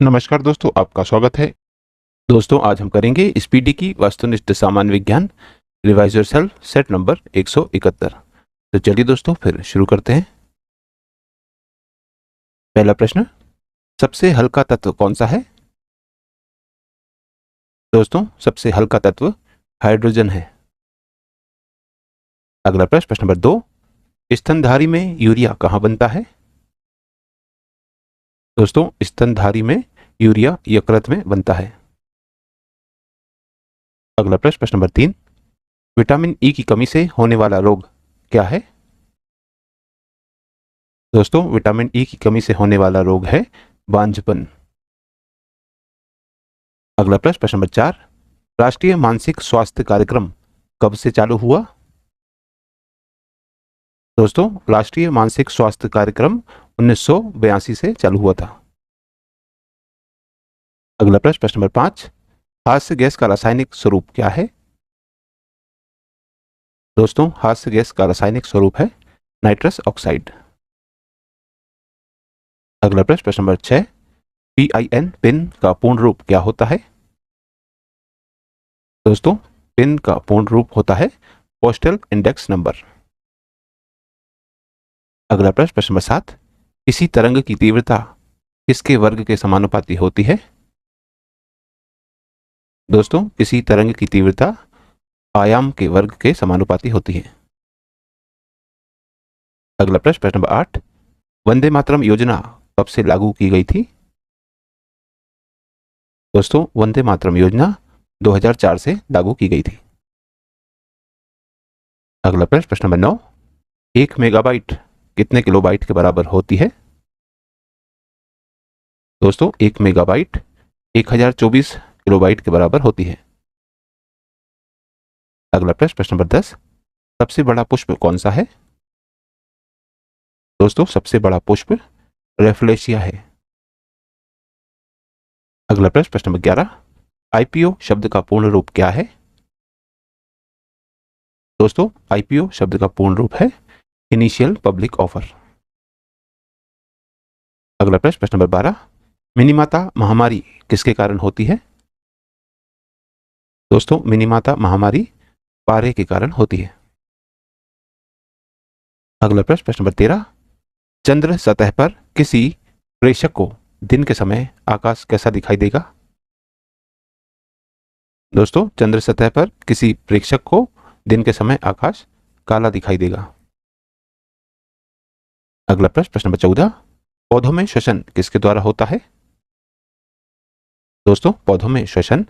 नमस्कार दोस्तों, आपका स्वागत है। दोस्तों, आज हम करेंगे स्पीडी की वस्तुनिष्ठ सामान्य विज्ञान रिवाइज योरसेल्फ सेट नंबर 171। तो चलिए दोस्तों, फिर शुरू करते हैं। पहला प्रश्न, सबसे हल्का तत्व कौन सा है? दोस्तों, सबसे हल्का तत्व हाइड्रोजन है। अगला प्रश्न, प्रश्न नंबर 2, स्तनधारी में यूरिया कहाँ बनता है? दोस्तों, स्तनधारी में यूरिया यकृत में बनता है। अगला प्रश्न, प्रश्न नंबर 3, विटामिन ई की कमी से होने वाला रोग क्या है? दोस्तों, विटामिन ई की कमी से होने वाला रोग है बांझपन। अगला प्रश्न, प्रश्न नंबर 4, राष्ट्रीय मानसिक स्वास्थ्य कार्यक्रम कब से चालू हुआ? दोस्तों, राष्ट्रीय मानसिक स्वास्थ्य कार्यक्रम 1982 से चालू हुआ था। अगला प्रश्न, प्रश्न नंबर 5, हास्य गैस का रासायनिक स्वरूप क्या है? दोस्तों, हास्य गैस का रासायनिक स्वरूप है नाइट्रस ऑक्साइड। अगला प्रश्न, प्रश्न नंबर 6, PIN पिन का पूर्ण रूप क्या होता है? दोस्तों, पिन का पूर्ण रूप होता है पोस्टल इंडेक्स नंबर। अगला प्रश्न, प्रश्न नंबर 7, किसी तरंग की तीव्रता किसके वर्ग के समानुपाती होती है? दोस्तों, किसी तरंग की तीव्रता आयाम के वर्ग के समानुपाती होती है। अगला प्रश्न, प्रश्न नंबर 8, वंदे मातरम योजना कब से लागू की गई थी? दोस्तों, वंदे मातरम योजना 2004 से लागू की गई थी। अगला प्रश्न, प्रश्न नंबर 9, 1 मेगाबाइट कितने किलोबाइट के बराबर होती है? दोस्तों, 1 मेगाबाइट 1024 किलोबाइट के बराबर होती है। अगला प्रश्न, प्रश्न नंबर 10, सबसे बड़ा पुष्प कौन सा है? दोस्तों, सबसे बड़ा पुष्प रेफलेशिया है। अगला प्रश्न, प्रश्न नंबर 11, IPO शब्द का पूर्ण रूप क्या है? दोस्तों, IPO शब्द का पूर्ण रूप है इनिशियल पब्लिक ऑफर। अगला प्रश्न, प्रश्न नंबर 12, मिनीमाता महामारी किसके कारण होती है? दोस्तों, मिनीमाता महामारी पारे के कारण होती है। अगला प्रश्न, प्रश्न नंबर 13, चंद्र सतह पर किसी प्रेक्षक को दिन के समय आकाश कैसा दिखाई देगा? दोस्तों, चंद्र सतह पर किसी प्रेक्षक को दिन के समय आकाश काला दिखाई देगा। अगला प्रश्न, प्रश्न नंबर 14, पौधों में श्वसन किसके द्वारा होता है? दोस्तों, पौधों में श्वसन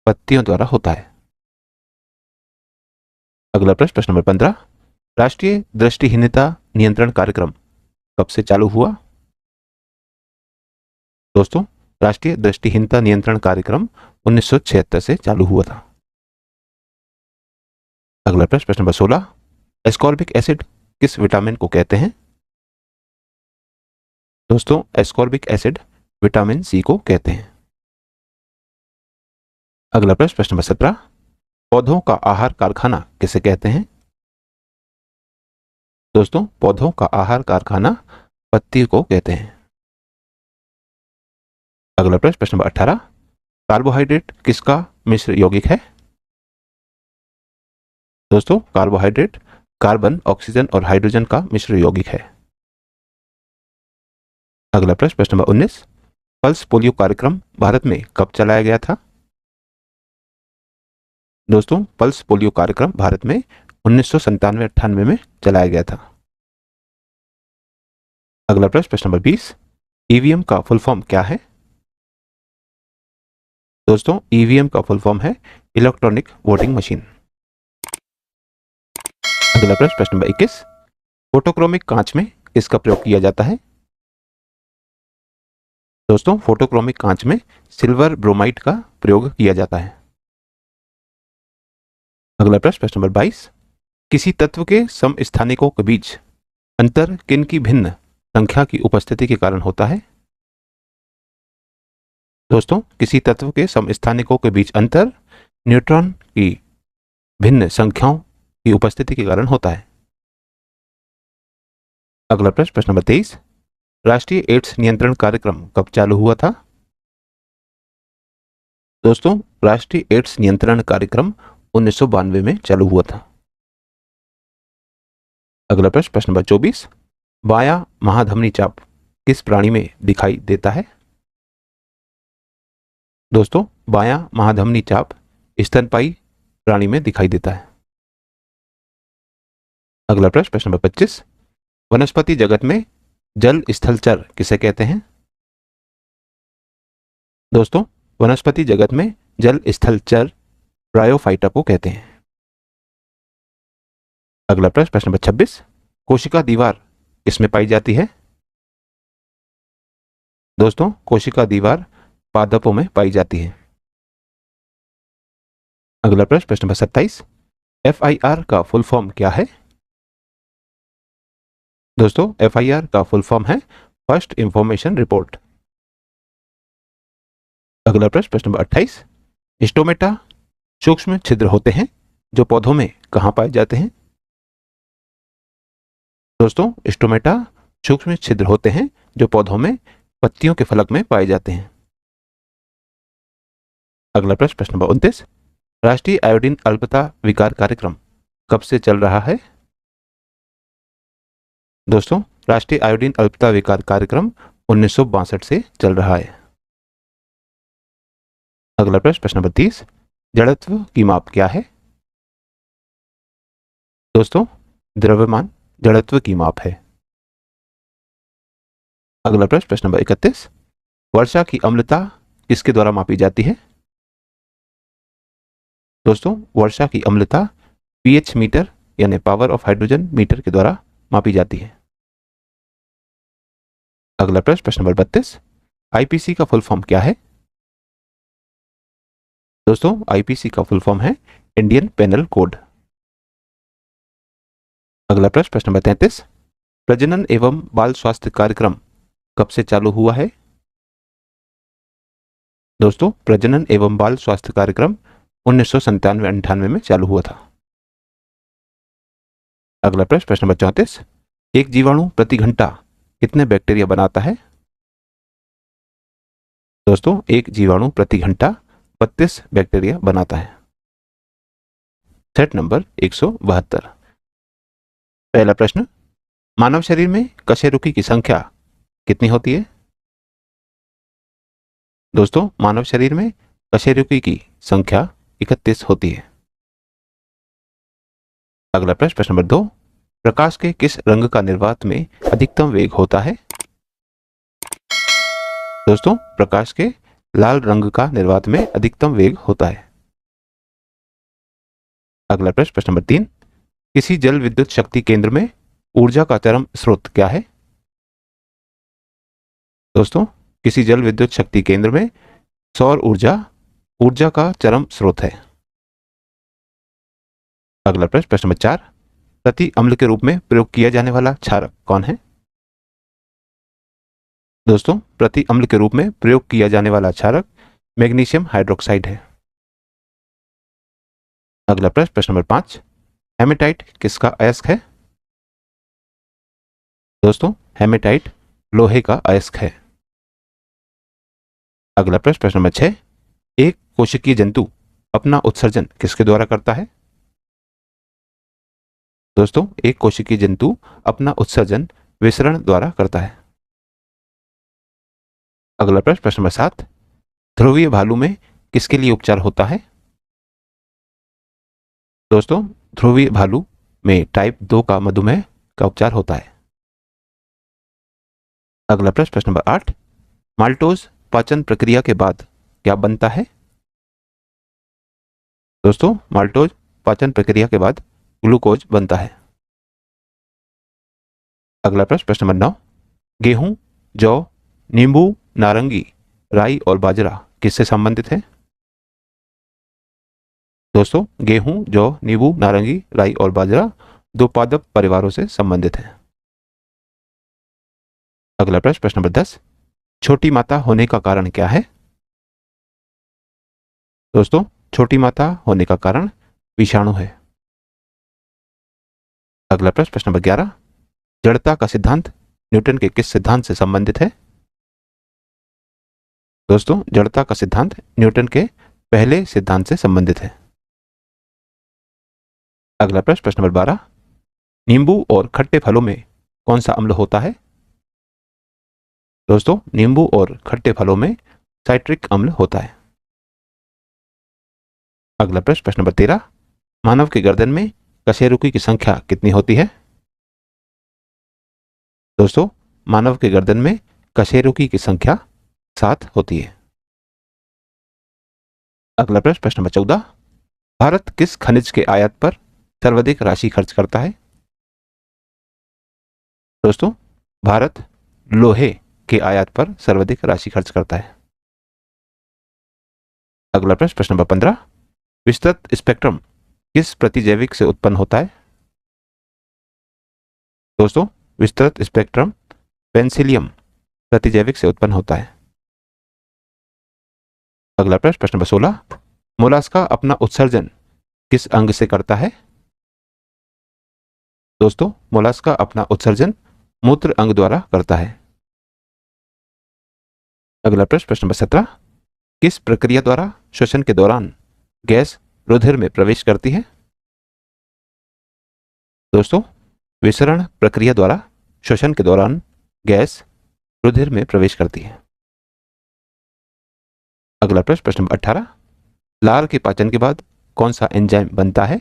पत्तियों द्वारा होता है। अगला प्रश्न, प्रश्न नंबर 15, राष्ट्रीय दृष्टिहीनता नियंत्रण कार्यक्रम कब से चालू हुआ? दोस्तों, राष्ट्रीय दृष्टिहीनता नियंत्रण कार्यक्रम 1976 से चालू हुआ था। अगला प्रश्न, प्रश्न नंबर 16, एस्कॉर्बिक एसिड किस विटामिन को कहते हैं? दोस्तों, एस्कॉर्बिक एसिड विटामिन सी को कहते हैं। अगला प्रश्न, प्रश्न नंबर 17, पौधों का आहार कारखाना किसे कहते हैं? दोस्तों, पौधों का आहार कारखाना पत्ती को कहते हैं। अगला प्रश्न, प्रश्न नंबर 18, कार्बोहाइड्रेट किसका मिश्र यौगिक है? दोस्तों, कार्बोहाइड्रेट कार्बन, ऑक्सीजन और हाइड्रोजन का मिश्र यौगिक है। अगला प्रश्न, प्रश्न नंबर 19, पल्स पोलियो कार्यक्रम भारत में कब चलाया गया था? दोस्तों, पल्स पोलियो कार्यक्रम भारत में 1997-98 में चलाया गया था। अगला प्रश्न, प्रश्न नंबर 20, ईवीएम का फुल फॉर्म क्या है? दोस्तों, ईवीएम का फुल फॉर्म है इलेक्ट्रॉनिक वोटिंग मशीन। अगला प्रश्न, प्रश्न नंबर 21, फोटोक्रोमिक कांच में किसका प्रयोग किया जाता है? दोस्तों, फोटोक्रोमिक कांच में सिल्वर ब्रोमाइड का प्रयोग किया जाता है। अगला प्रश्न, प्रश्न नंबर 22, किसी तत्व के समस्थानिकों के बीच अंतर किन की भिन्न संख्या की उपस्थिति के कारण होता है? दोस्तों, किसी तत्व के समस्थानिकों के बीच अंतर न्यूट्रॉन की भिन्न संख्याओं की उपस्थिति के कारण होता है। अगला प्रश्न, प्रश्न नंबर 23, राष्ट्रीय एड्स नियंत्रण कार्यक्रम कब चालू हुआ था? दोस्तों, राष्ट्रीय एड्स नियंत्रण कार्यक्रम 1992 में चालू हुआ था। अगला प्रश्न, प्रश्न नंबर 24, बायां महाधमनी चाप किस प्राणी में दिखाई देता है? दोस्तों, बायां महाधमनी चाप स्तनपायी प्राणी में दिखाई देता है। अगला प्रश्न, प्रश्न नंबर 25, वनस्पति जगत में जल स्थलचर किसे कहते हैं? दोस्तों, वनस्पति जगत में जल स्थलचर ब्रायोफाइटा को कहते हैं। अगला प्रश्न, प्रश्न नंबर 26, कोशिका दीवार किसमें पाई जाती है? दोस्तों, कोशिका दीवार पादपों में पाई जाती है। अगला प्रश्न, प्रश्न नंबर 27, FIR का फुल फॉर्म क्या है? दोस्तों, FIR का फुल फॉर्म है फर्स्ट इंफॉर्मेशन रिपोर्ट। अगला प्रश्न, प्रश्न नंबर 28, स्टोमेटा सूक्ष्म छिद्र होते हैं जो पौधों में कहां पाए जाते हैं? दोस्तों, स्टोमेटा सूक्ष्म छिद्र होते हैं जो पौधों में पत्तियों के फलक में पाए जाते हैं। अगला प्रश्न, प्रश्न नंबर 29, राष्ट्रीय आयोडीन अल्पता विकार कार्यक्रम कब से चल रहा है? दोस्तों, राष्ट्रीय आयोडीन अल्पता विकार कार्यक्रम 1962 से चल रहा है। अगला प्रश्न, प्रश्न नंबर 30, जड़त्व की माप क्या है? दोस्तों, द्रव्यमान जड़त्व की माप है। अगला प्रश्न, प्रश्न नंबर 31, वर्षा की अम्लता किसके द्वारा मापी जाती है? दोस्तों, वर्षा की अम्लता pH मीटर यानी पावर ऑफ हाइड्रोजन मीटर के द्वारा मापी जाती है। अगला प्रश्न, प्रश्न नंबर 32, IPC का फुल फॉर्म क्या है? दोस्तों, IPC का फुल फॉर्म है इंडियन पेनल कोड। अगला प्रश्न, प्रश्न नंबर 33, प्रजनन एवं बाल स्वास्थ्य कार्यक्रम कब से चालू हुआ है? दोस्तों, प्रजनन एवं बाल स्वास्थ्य कार्यक्रम 1997-98 में चालू हुआ था। अगला प्रश्न, प्रश्न नंबर 34, एक जीवाणु प्रति घंटा कितने बैक्टीरिया बनाता है? दोस्तों, एक जीवाणु प्रति घंटा 32 बैक्टीरिया बनाता है। Set number 172। पहला प्रश्न, मानव शरीर में कशेरुकी की संख्या कितनी होती है? दोस्तों, मानव शरीर में कशेरुकी की संख्या 31 होती है। अगला प्रश्न, प्रश्न नंबर 2, प्रकाश के किस रंग का निर्वात में अधिकतम वेग होता है? दोस्तों, प्रकाश के लाल रंग का निर्वात में अधिकतम वेग होता है। अगला प्रश्न, प्रश्न नंबर 3, किसी जल विद्युत शक्ति केंद्र में ऊर्जा का चरम स्रोत क्या है? दोस्तों, किसी जल विद्युत शक्ति केंद्र में सौर ऊर्जा का चरम स्रोत है। अगला प्रश्न, प्रश्न नंबर 4, प्रति अम्ल के रूप में प्रयोग किया जाने वाला क्षारक कौन है? दोस्तों, प्रति अम्ल के रूप में प्रयोग किया जाने वाला क्षारक मैग्नीशियम हाइड्रोक्साइड है। अगला प्रश्न, प्रश्न नंबर 5, हेमेटाइट किसका अयस्क है? दोस्तों, हेमेटाइट लोहे का अयस्क है। अगला प्रश्न, प्रश्न नंबर 6, एक कोशिकीय जंतु अपना उत्सर्जन किसके द्वारा करता है? दोस्तों, एक कोशिकीय जंतु अपना उत्सर्जन विसरण द्वारा करता है। अगला प्रश्न, प्रश्न नंबर 7, ध्रुवीय भालू में किसके लिए उपचार होता है? दोस्तों, ध्रुवीय भालू में टाइप 2 का मधुमेह का उपचार होता है। अगला प्रश्न, प्रश्न नंबर 8, माल्टोज पाचन प्रक्रिया के बाद क्या बनता है? दोस्तों, माल्टोज पाचन प्रक्रिया के बाद ग्लूकोज बनता है। अगला प्रश्न, प्रश्न नंबर 9, गेहूं, जौ, नींबू, नारंगी, राई और बाजरा किससे संबंधित है? दोस्तों, गेहूं, जौ, नींबू, नारंगी, राई और बाजरा दो पादप परिवारों से संबंधित है। अगला प्रश्न, प्रश्न नंबर 10, छोटी माता होने का कारण क्या है? दोस्तों, छोटी माता होने का कारण विषाणु है। अगला प्रश्न, प्रश्न नंबर 11, जड़ता का सिद्धांत न्यूटन के किस सिद्धांत से संबंधित है? दोस्तों, जड़ता का सिद्धांत न्यूटन के पहले सिद्धांत से संबंधित है? अगला प्रश्न नंबर 12, नींबू और खट्टे फलों में कौन सा अम्ल होता है? दोस्तों, नींबू और खट्टे फलों में साइट्रिक अम्ल होता है। अगला प्रश्न नंबर 13, मानव के गर्दन में कशेरुकी की संख्या कितनी होती है? दोस्तों, मानव के गर्दन में कशेरुकी की संख्या 7 होती है। अगला प्रश्न नंबर 14, भारत किस खनिज के आयात पर सर्वाधिक राशि खर्च करता है? दोस्तों, भारत लोहे के आयात पर सर्वाधिक राशि खर्च करता है। अगला प्रश्न नंबर 15, विस्तृत स्पेक्ट्रम किस प्रतिजैविक से उत्पन्न होता है? दोस्तों, विस्तृत स्पेक्ट्रम पेंसिलियम प्रतिजैविक से उत्पन्न होता है। अगला प्रश्न नंबर 16, मोलास्का अपना उत्सर्जन किस अंग से करता है? दोस्तों, मोलास्का अपना उत्सर्जन मूत्र अंग द्वारा करता है। अगला प्रश्न नंबर 17, किस प्रक्रिया द्वारा श्वसन के दौरान गैस रुधिर में प्रवेश करती है? दोस्तों, विसरण प्रक्रिया द्वारा श्वसन के दौरान गैस रुधिर में प्रवेश करती है। अगला प्रश्न नंबर 18, लार के पाचन के बाद कौन सा एंजाइम बनता है?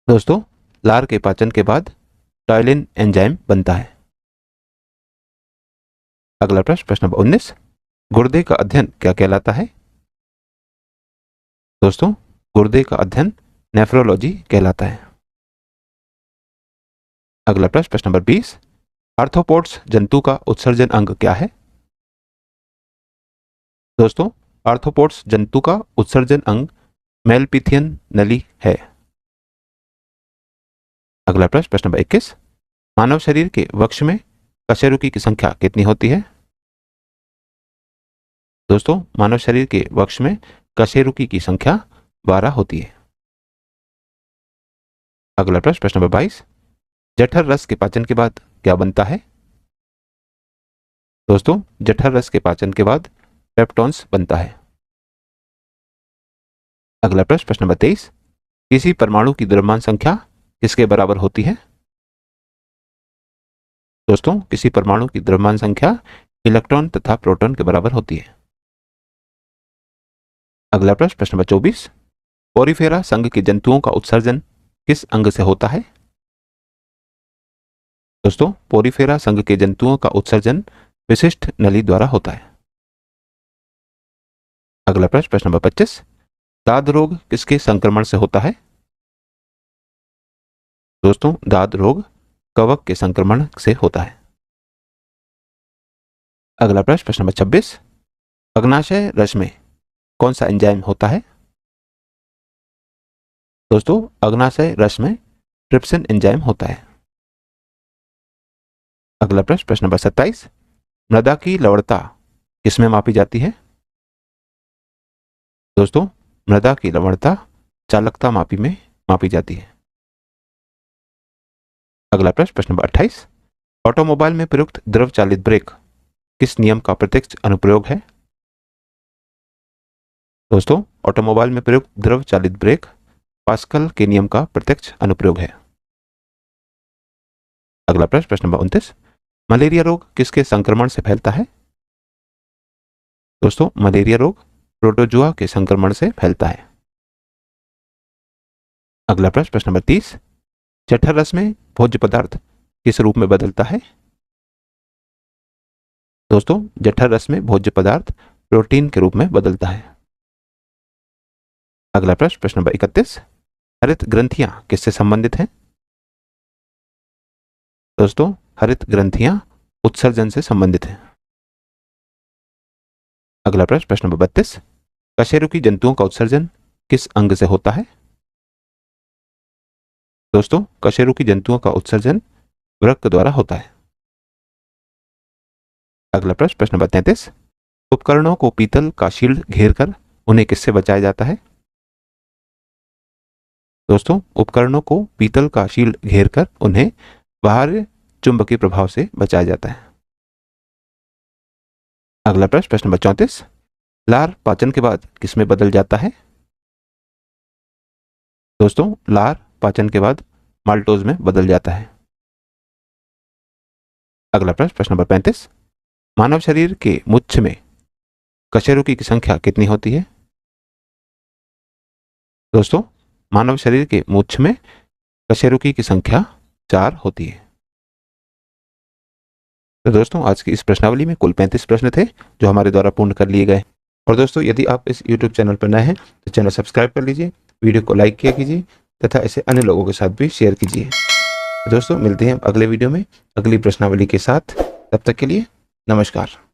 दोस्तों, लार के पाचन के बाद टाइलिन एंजाइम बनता है। अगला प्रश्न नंबर 19, गुर्दे का अध्ययन क्या कहलाता है? दोस्तों, गुर्दे का अध्ययन नेफ्रोलॉजी कहलाता है। अगला प्रश्न नंबर 20, आर्थ्रोपोड्स जंतु का उत्सर्जन अंग क्या है? दोस्तों, आर्थ्रोपोड्स जंतु का उत्सर्जन अंग मेलपिथियन नली है। अगला प्रश्न नंबर 21, मानव शरीर के वक्ष में कशेरुकी की संख्या कितनी होती है? दोस्तों, मानव शरीर के वक्ष में कशेरुकी की संख्या 12 होती है। अगला प्रश्न नंबर 22, जठर रस के पाचन के बाद क्या बनता है? दोस्तों, जठर रस के पाचन के बाद पेप्टोन्स बनता है। अगला प्रश्न नंबर 23, किसी परमाणु की द्रव्यमान संख्या किसके बराबर होती है? दोस्तों, किसी परमाणु की द्रव्यमान संख्या इलेक्ट्रॉन तथा प्रोटॉन के बराबर होती है। अगला प्रश्न नंबर 24, पोरिफेरा संघ के जंतुओं का उत्सर्जन किस अंग से होता है? दोस्तों, पोरिफेरा संघ के जंतुओं का उत्सर्जन विशिष्ट नली द्वारा होता है। अगला प्रश्न नंबर 25, दाद रोग किसके संक्रमण से होता है? दोस्तों, दाद रोग कवक के संक्रमण से होता है। अगला प्रश्न नंबर 26, अग्नाशय रस में कौन सा एंजाइम होता है? दोस्तों, अग्नाशय रस में ट्रिप्सिन एंजाइम होता है। अगला प्रश्न नंबर 27, मृदा की लवणता किसमें मापी जाती है? दोस्तों, मृदा की लवणता चालकता मापी में मापी जाती है। अगला प्रश्न नंबर 28, ऑटोमोबाइल में प्रयुक्त द्रव चालित ब्रेक किस नियम का प्रत्यक्ष अनुप्रयोग है? दोस्तों, ऑटोमोबाइल में प्रयुक्त द्रव चालित ब्रेक पास्कल के नियम का प्रत्यक्ष अनुप्रयोग है। अगला प्रश्न नंबर 29, मलेरिया रोग किसके संक्रमण से फैलता है? दोस्तों, मलेरिया रोग प्रोटोजुआ के संक्रमण से फैलता है। अगला प्रश्न नंबर 30, जठर रस में भोज्य पदार्थ किस रूप में बदलता है? दोस्तों, जठर रस में भोज्य पदार्थ प्रोटीन के रूप में बदलता है। अगला प्रश्न नंबर 31, हरित ग्रंथियां किससे संबंधित हैं? दोस्तों, हरित ग्रंथियां उत्सर्जन से संबंधित हैं। अगला प्रश्न नंबर 32, कशेरुकी जंतुओं का उत्सर्जन किस अंग से होता है? दोस्तों, कशेरुकी जंतुओं का उत्सर्जन वृक्क द्वारा होता है। अगला प्रश्न नंबर 33, उपकरणों को पीतल का शील्ड घेर कर उन्हें किससे बचाया जाता है? दोस्तों, उपकरणों को पीतल का शील्ड घेर कर उन्हें बाहरी चुंबकीय प्रभाव से बचाया जाता है। अगला प्रश्न नंबर 34, लार पाचन के बाद किसमें बदल जाता है? दोस्तों, लार पाचन के बाद माल्टोज में बदल जाता है। अगला प्रश्न, प्रश्न नंबर 35, मानव शरीर के मुच्छ में कशेरुकी की संख्या कितनी होती है? दोस्तों, मानव शरीर के मुच्छ में कशेरुकी की संख्या 4 होती है। तो दोस्तों, आज की इस प्रश्नावली में कुल 35 प्रश्न थे जो हमारे द्वारा पूर्ण कर लिए गए। और दोस्तों, यदि आप इस YouTube चैनल पर नए हैं तो चैनल सब्सक्राइब कर लीजिए, वीडियो को लाइक किया कीजिए तथा इसे अन्य लोगों के साथ भी शेयर कीजिए। तो दोस्तों, मिलते हैं अगले वीडियो में अगली प्रश्नावली के साथ। तब तक के लिए नमस्कार।